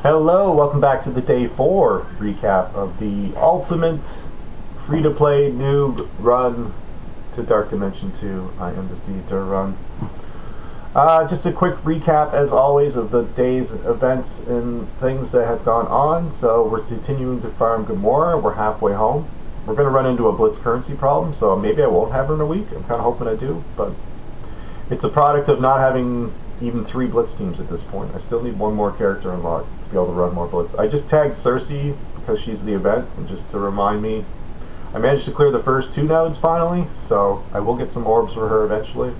Hello, welcome back to the Day 4 recap of the ultimate free-to-play noob run to Dark Dimension 2. I am the durrun. Just a quick recap, as always, of the day's events and things that have gone on. So we're continuing to farm Gamora. We're halfway home. We're going to run into a blitz currency problem, so maybe I won't have her in a week. I'm kind of hoping I do, but it's a product of not having even 3 blitz teams at this point. I still need one more character unlocked to be able to run more blitz. I just tagged Cersei because she's the event, and just to remind me. I managed to clear the first 2 nodes finally, so I will get some orbs for her eventually.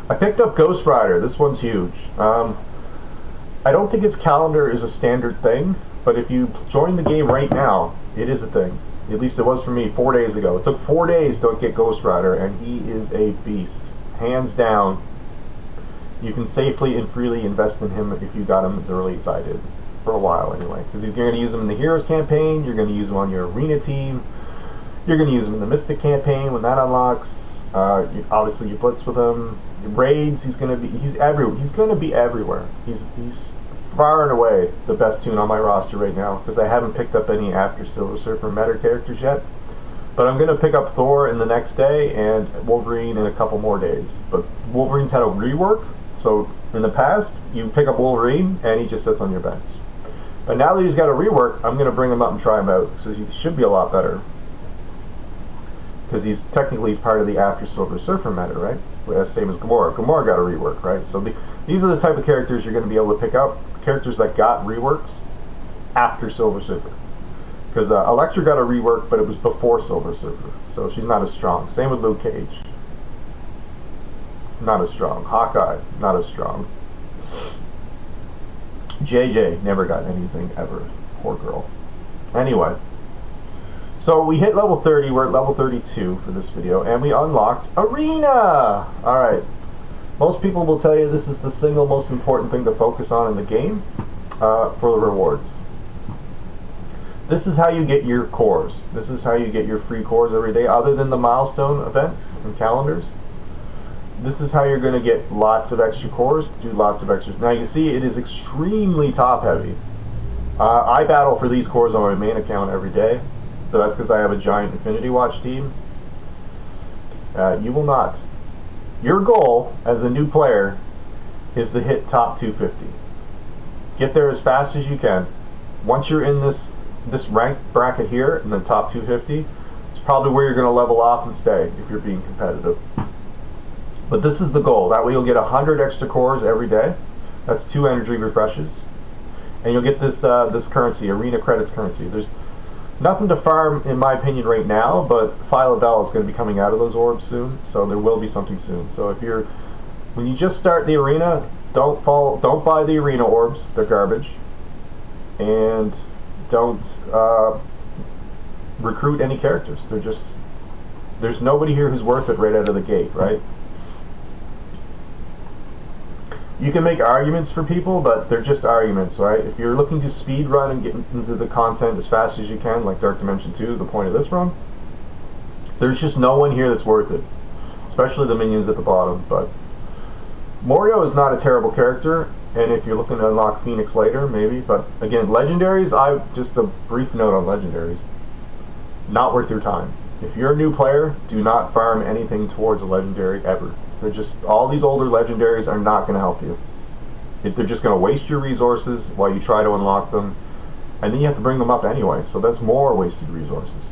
I picked up Ghost Rider. This one's huge. I don't think his calendar is a standard thing, but if you join the game right now, it is a thing. At least it was for me 4 days ago. It took 4 days to get Ghost Rider, and he is a beast. Hands down. You can safely and freely invest in him if you got him as early as I did. For a while anyway. Because you're going to use him in the Heroes campaign, you're going to use him on your Arena team, you're going to use him in the Mystic campaign when that unlocks. Obviously you blitz with him. Raids, he's going to be everywhere. He's far and away the best toon on my roster right now, because I haven't picked up any after Silver Surfer meta characters yet. But I'm going to pick up Thor in the next day and Wolverine in a couple more days. But Wolverine's had a rework, so in the past you pick up Wolverine and he just sits on your bench. But now that he's got a rework, I'm going to bring him up and try him out, so he should be a lot better. Because he's part of the after Silver Surfer meta, right? Same as Gamora. Gamora got a rework, right? So these are the type of characters you're going to be able to pick up. Characters that got reworks after Silver Surfer. Because Elektra got a rework, but it was before Silver Surfer. So she's not as strong. Same with Luke Cage. Not as strong. Hawkeye, not as strong. JJ never got anything ever. Poor girl. Anyway. So we hit level 30, we're at level 32 for this video, and we unlocked Arena! Alright. Most people will tell you this is the single most important thing to focus on in the game for the rewards. This is how you get your cores. This is how you get your free cores every day, other than the milestone events and calendars. This is how you're going to get lots of extra cores to do lots of extras. Now you see it is extremely top heavy. I battle for these cores on my main account every day. So that's because I have a giant Infinity Watch team. You will not. Your goal as a new player is to hit top 250. Get there as fast as you can. Once you're in this rank bracket here in the top 250, it's probably where you're going to level off and stay if you're being competitive. But this is the goal. That way you'll get 100 extra cores every day. That's 2 energy refreshes. And you'll get this currency, Arena Credits currency. There's nothing to farm, in my opinion, right now, but Phyla-Vell is going to be coming out of those orbs soon, so there will be something soon. So when you just start the arena, don't buy the arena orbs; they're garbage, and don't recruit any characters. There's nobody here who's worth it right out of the gate, right? You can make arguments for people, but they're just arguments, right? If you're looking to speed run and get into the content as fast as you can, like Dark Dimension 2, the point of this run, there's just no one here that's worth it. Especially the minions at the bottom. But Morio is not a terrible character, and if you're looking to unlock Phoenix later, maybe. But again, legendaries, just a brief note on legendaries. Not worth your time. If you're a new player, do not farm anything towards a legendary ever. They're just, all these older legendaries are not going to help you. They're just going to waste your resources while you try to unlock them, and then you have to bring them up anyway, so that's more wasted resources.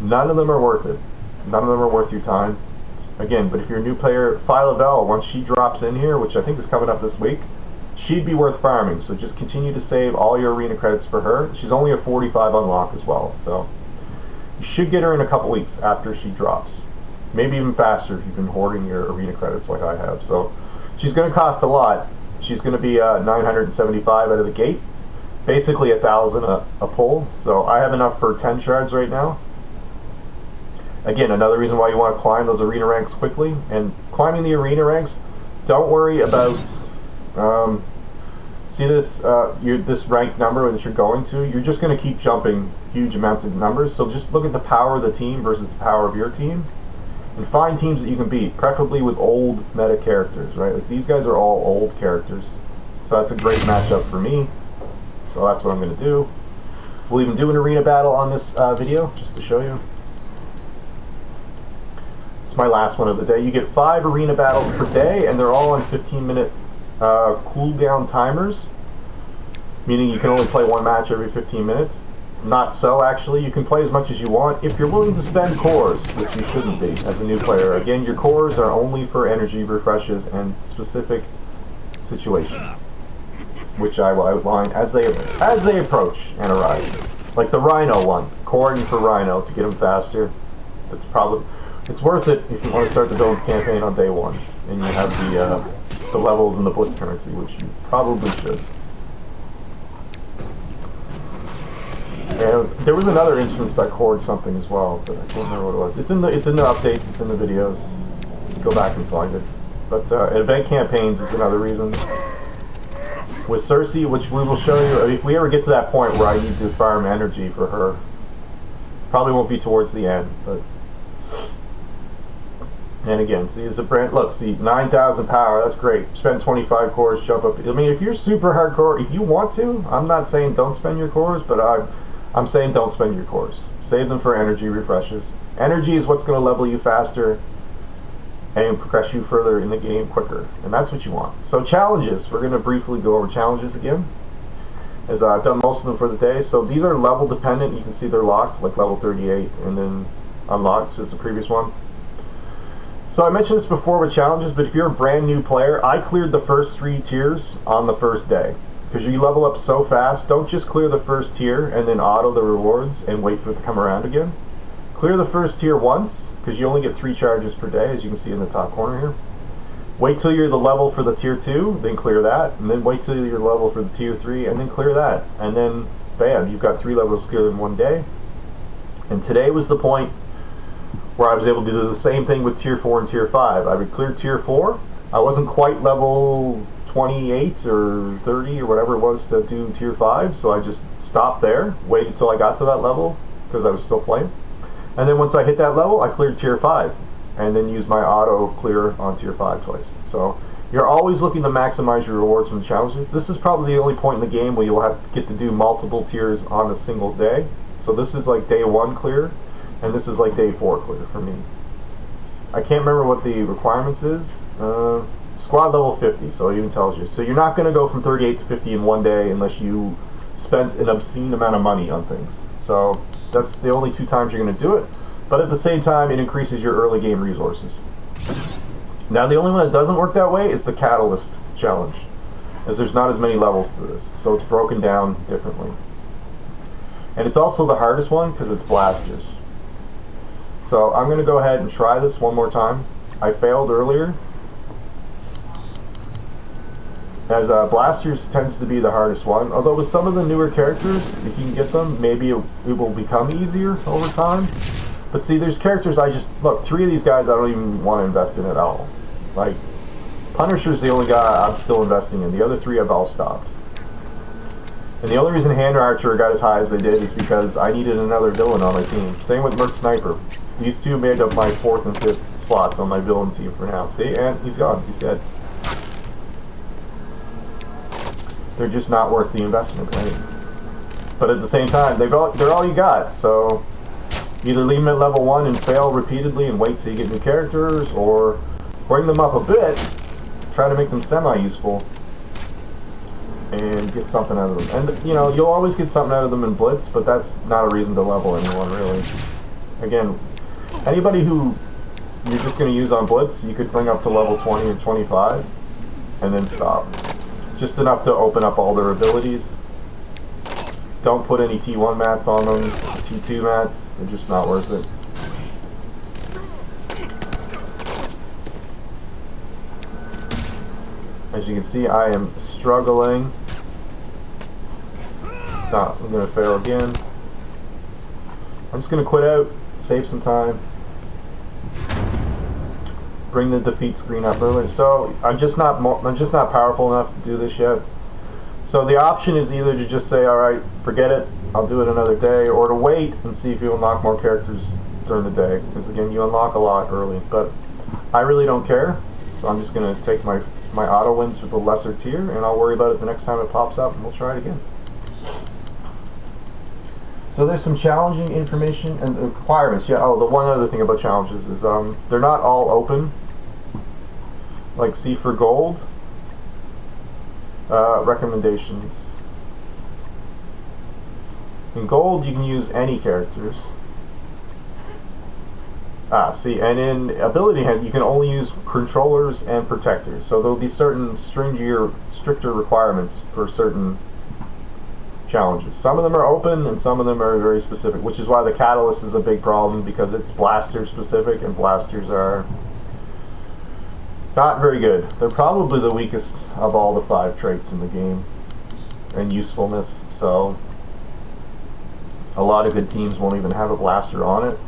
None of them are worth it. None of them are worth your time. Again, but if you're a new player, Phyla-Vell, once she drops in here, which I think is coming up this week, she'd be worth farming, so just continue to save all your arena credits for her. She's only a 45 unlock as well, so you should get her in a couple weeks after she drops. Maybe even faster if you've been hoarding your arena credits like I have. So she's going to cost a lot. She's going to be 975 out of the gate. Basically 1,000 a pull. So I have enough for 10 shards right now. Again, another reason why you want to climb those arena ranks quickly. And climbing the arena ranks, don't worry about... see this this rank number that you're going to? You're just going to keep jumping huge amounts of numbers. So just look at the power of the team versus the power of your team. And find teams that you can beat, preferably with old meta characters, right? Like these guys are all old characters. So that's a great matchup for me. So that's what I'm going to do. We'll even do an arena battle on this video, just to show you. It's my last one of the day. You get 5 arena battles per day, and they're all on 15-minute cooldown timers, meaning you can only play 1 match every 15 minutes. Not so, actually. You can play as much as you want if you're willing to spend cores, which you shouldn't be as a new player. Again, your cores are only for energy refreshes and specific situations, which I will outline as they approach and arise. Like the Rhino one, coring for Rhino to get him faster. It's worth it if you want to start the Villains campaign on day 1, and you have the levels and the blitz currency, which you probably should. And there was another instance that cored something as well, but I can't remember what it was. It's in the updates, it's in the videos. Go back and find it. But event campaigns is another reason. With Cersei, which we will show you, if we ever get to that point where I need to farm energy for her, probably won't be towards the end, but. And again, see, it's a brand. Look, see, 9,000 power. That's great. Spend 25 cores, jump up. I mean, if you're super hardcore, if you want to, I'm not saying don't spend your cores, but I'm saying don't spend your cores. Save them for energy refreshes. Energy is what's going to level you faster and progress you further in the game quicker, and that's what you want. So challenges. We're going to briefly go over challenges again, as I've done most of them for the day. So these are level dependent. You can see they're locked, like level 38, and then unlocked since the previous one. So I mentioned this before with challenges, but if you're a brand new player, I cleared the first 3 tiers on the first day. Because you level up so fast, don't just clear the first tier and then auto the rewards and wait for it to come around again. Clear the first tier once, because you only get 3 charges per day, as you can see in the top corner here. Wait till you're the level for the tier 2, then clear that, and then wait till you're level for the tier 3, and then clear that. And then, bam, you've got 3 levels cleared in one day. And today was the point where I was able to do the same thing with tier 4 and tier 5. I would clear tier 4. I wasn't quite level 28 or 30 or whatever it was to do tier 5, so I just stopped there, waited until I got to that level, because I was still playing. And then once I hit that level, I cleared tier 5, and then used my auto clear on tier 5 twice. So you're always looking to maximize your rewards from the challenges. This is probably the only point in the game where you'll get to do multiple tiers on a single day. So this is like day 1 clear, and this is like day 4 clear for me. I can't remember what the requirements is. Squad level 50, so it even tells you. So you're not going to go from 38 to 50 in one day unless you spent an obscene amount of money on things. So that's the only 2 times you're going to do it. But at the same time, it increases your early game resources. Now the only one that doesn't work that way is the Catalyst challenge, as there's not as many levels to this. So it's broken down differently. And it's also the hardest one because it's blasters. So I'm going to go ahead and try this one more time. I failed earlier, as blasters tends to be the hardest one. Although with some of the newer characters, if you can get them, maybe it will become easier over time. But see, there's characters look, 3 of these guys I don't even want to invest in at all. Like, Punisher's the only guy I'm still investing in. The other 3 I've all stopped. And the only reason Hand Archer got as high as they did is because I needed another villain on my team. Same with Merc Sniper. These 2 made up my 4th and 5th slots on my villain team for now. See, and he's gone. He's dead. They're just not worth the investment, right? But at the same time, they're all you got. So either leave them at level 1 and fail repeatedly and wait till you get new characters, or bring them up a bit, try to make them semi-useful, and get something out of them. And, you know, you'll always get something out of them in Blitz, but that's not a reason to level anyone, really. Again, anybody who you're just going to use on Blitz, you could bring up to level 20 or 25, and then stop. Just enough to open up all their abilities. Don't put any T1 mats on them, T2 mats, they're just not worth it. As you can see, I am struggling. Stop, I'm going to fail again. I'm just going to quit out, save some time. Bring the defeat screen up earlier. So I'm just not powerful enough to do this yet. So the option is either to just say, all right, forget it, I'll do it another day, or to wait and see if you unlock more characters during the day. Because again, you unlock a lot early. But I really don't care, so I'm just going to take my my auto wins with the lesser tier, and I'll worry about it the next time it pops up, and we'll try it again. So there's some challenging information and requirements. Yeah. Oh, the one other thing about challenges is they're not all open. Like, see for gold. Recommendations. In gold, you can use any characters. See, and in ability hand, you can only use controllers and protectors. So there'll be certain stricter requirements for certain challenges. Some of them are open, and some of them are very specific, which is why the catalyst is a big problem, because it's blaster specific, and blasters are not very good. They're probably the weakest of all the 5 traits in the game, and usefulness. So a lot of good teams won't even have a blaster on it.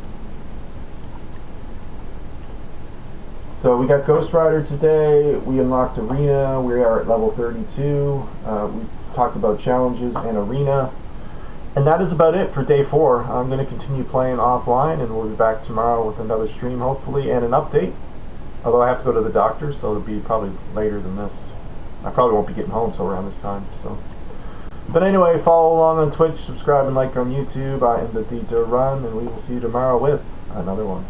So we got Ghost Rider today. We unlocked Arena. We are at level 32. We talked about challenges and Arena. And that is about it for day 4. I'm going to continue playing offline, and we'll be back tomorrow with another stream, hopefully, and an update. Although I have to go to the doctor, so it'll be probably later than this. I probably won't be getting home until around this time. So, but anyway, follow along on Twitch, subscribe and like on YouTube. I am the durrun, and we will see you tomorrow with another one.